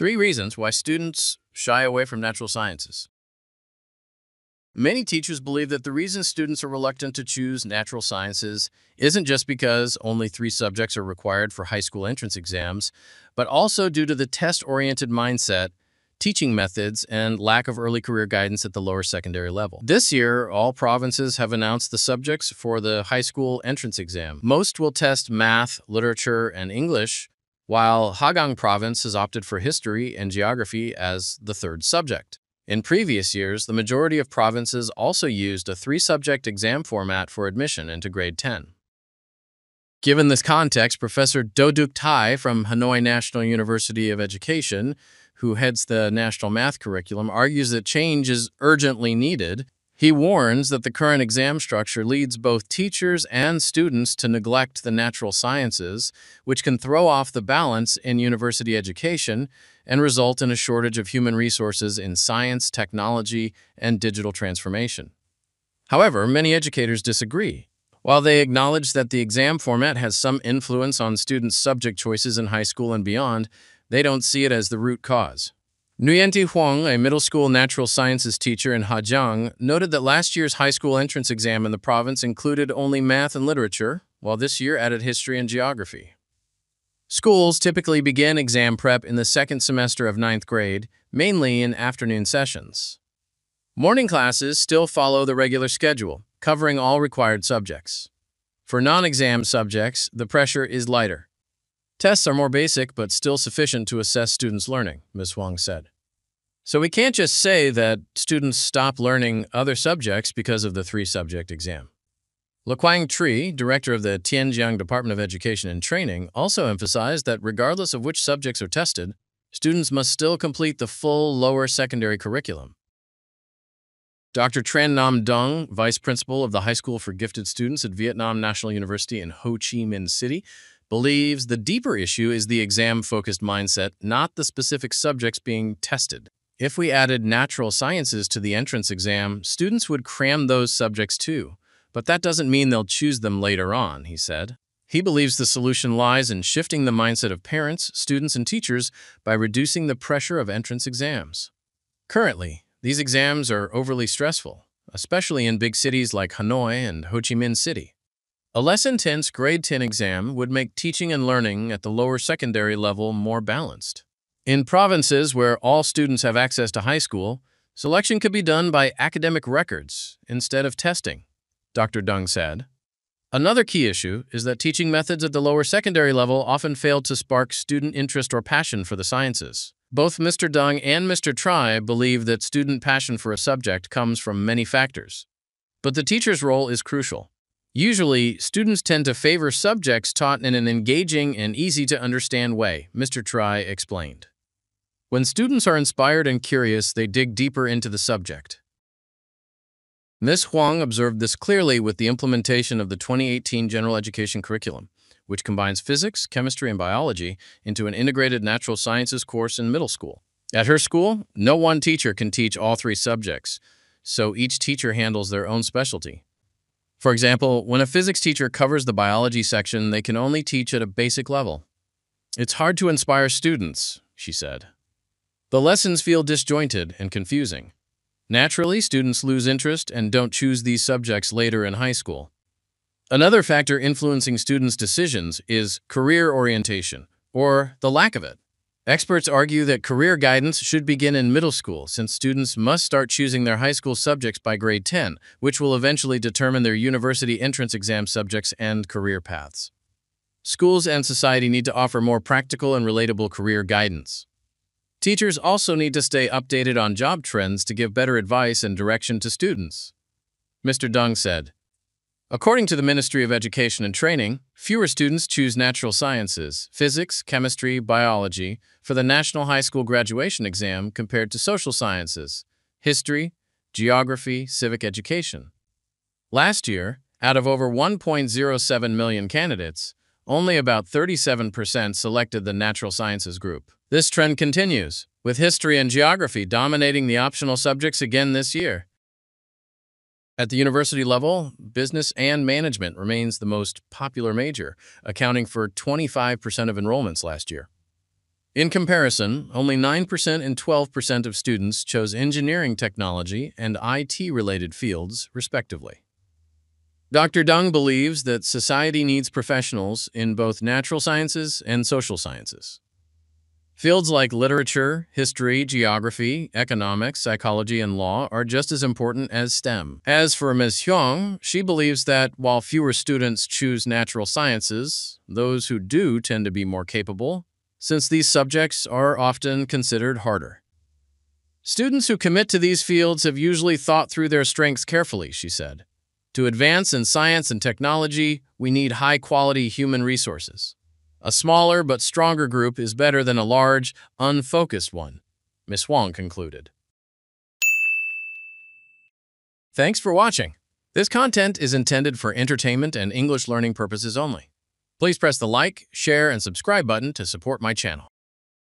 3 reasons why students shy away from natural sciences. Many teachers believe that the reason students are reluctant to choose natural sciences isn't just because only 3 subjects are required for high school entrance exams, but also due to the test-oriented mindset, teaching methods, and lack of early career guidance at the lower secondary level. This year, all provinces have announced the subjects for the high school entrance exam. Most will test math, literature, and English, while Ha Giang Province has opted for history and geography as the 3rd subject. In previous years, the majority of provinces also used a 3-subject exam format for admission into grade 10. Given this context, Professor Do Duc Thai from Hanoi National University of Education, who heads the national math curriculum, argues that change is urgently needed. He warns that the current exam structure leads both teachers and students to neglect the natural sciences, which can throw off the balance in university education and result in a shortage of human resources in science, technology, and digital transformation. However, many educators disagree. While they acknowledge that the exam format has some influence on students' subject choices in high school and beyond, they don't see it as the root cause. Nguyen Huang, a middle school natural sciences teacher in Ha Giang, noted that last year's high school entrance exam in the province included only math and literature, while this year added history and geography. Schools typically begin exam prep in the 2nd semester of 9th grade, mainly in afternoon sessions. Morning classes still follow the regular schedule, covering all required subjects. For non-exam subjects, the pressure is lighter. Tests are more basic but still sufficient to assess students' learning, Ms. Huang said. So we can't just say that students stop learning other subjects because of the 3-subject exam. Lequang Tri, director of the Tianjiang Department of Education and Training, also emphasized that regardless of which subjects are tested, students must still complete the full lower secondary curriculum. Dr. Tran Nam Dung, vice principal of the High School for Gifted Students at Vietnam National University in Ho Chi Minh City, believes the deeper issue is the exam-focused mindset, not the specific subjects being tested. If we added natural sciences to the entrance exam, students would cram those subjects too. But that doesn't mean they'll choose them later on, he said. He believes the solution lies in shifting the mindset of parents, students, and teachers by reducing the pressure of entrance exams. Currently, these exams are overly stressful, especially in big cities like Hanoi and Ho Chi Minh City. A less intense grade 10 exam would make teaching and learning at the lower secondary level more balanced. In provinces where all students have access to high school, selection could be done by academic records instead of testing, Dr. Dung said. Another key issue is that teaching methods at the lower secondary level often fail to spark student interest or passion for the sciences. Both Mr. Dung and Mr. Tri believe that student passion for a subject comes from many factors. But the teacher's role is crucial. Usually, students tend to favor subjects taught in an engaging and easy-to-understand way, Mr. Tri explained. When students are inspired and curious, they dig deeper into the subject. Ms. Huang observed this clearly with the implementation of the 2018 General Education Curriculum, which combines physics, chemistry, and biology into an integrated natural sciences course in middle school. At her school, no one teacher can teach all 3 subjects, so each teacher handles their own specialty. For example, when a physics teacher covers the biology section, they can only teach at a basic level. It's hard to inspire students, she said. The lessons feel disjointed and confusing. Naturally, students lose interest and don't choose these subjects later in high school. Another factor influencing students' decisions is career orientation, or the lack of it. Experts argue that career guidance should begin in middle school since students must start choosing their high school subjects by grade 10, which will eventually determine their university entrance exam subjects and career paths. Schools and society need to offer more practical and relatable career guidance. Teachers also need to stay updated on job trends to give better advice and direction to students, Mr. Dung said. According to the Ministry of Education and Training, fewer students choose natural sciences, physics, chemistry, biology for the National High School Graduation Exam compared to social sciences, history, geography, civic education. Last year, out of over 1.07 million candidates, only about 37% selected the natural sciences group. This trend continues, with history and geography dominating the optional subjects again this year. At the university level, business and management remains the most popular major, accounting for 25% of enrollments last year. In comparison, only 9% and 12% of students chose engineering technology and IT-related fields, respectively. Dr. Dung believes that society needs professionals in both natural sciences and social sciences. Fields like literature, history, geography, economics, psychology, and law are just as important as STEM. As for Ms. Hyung, she believes that while fewer students choose natural sciences, those who do tend to be more capable, since these subjects are often considered harder. Students who commit to these fields have usually thought through their strengths carefully, she said. To advance in science and technology, we need high-quality human resources. A smaller but stronger group is better than a large, unfocused one, Ms. Huang concluded. Thanks for watching. This content is intended for entertainment and English learning purposes only. Please press the like, share, and subscribe button to support my channel.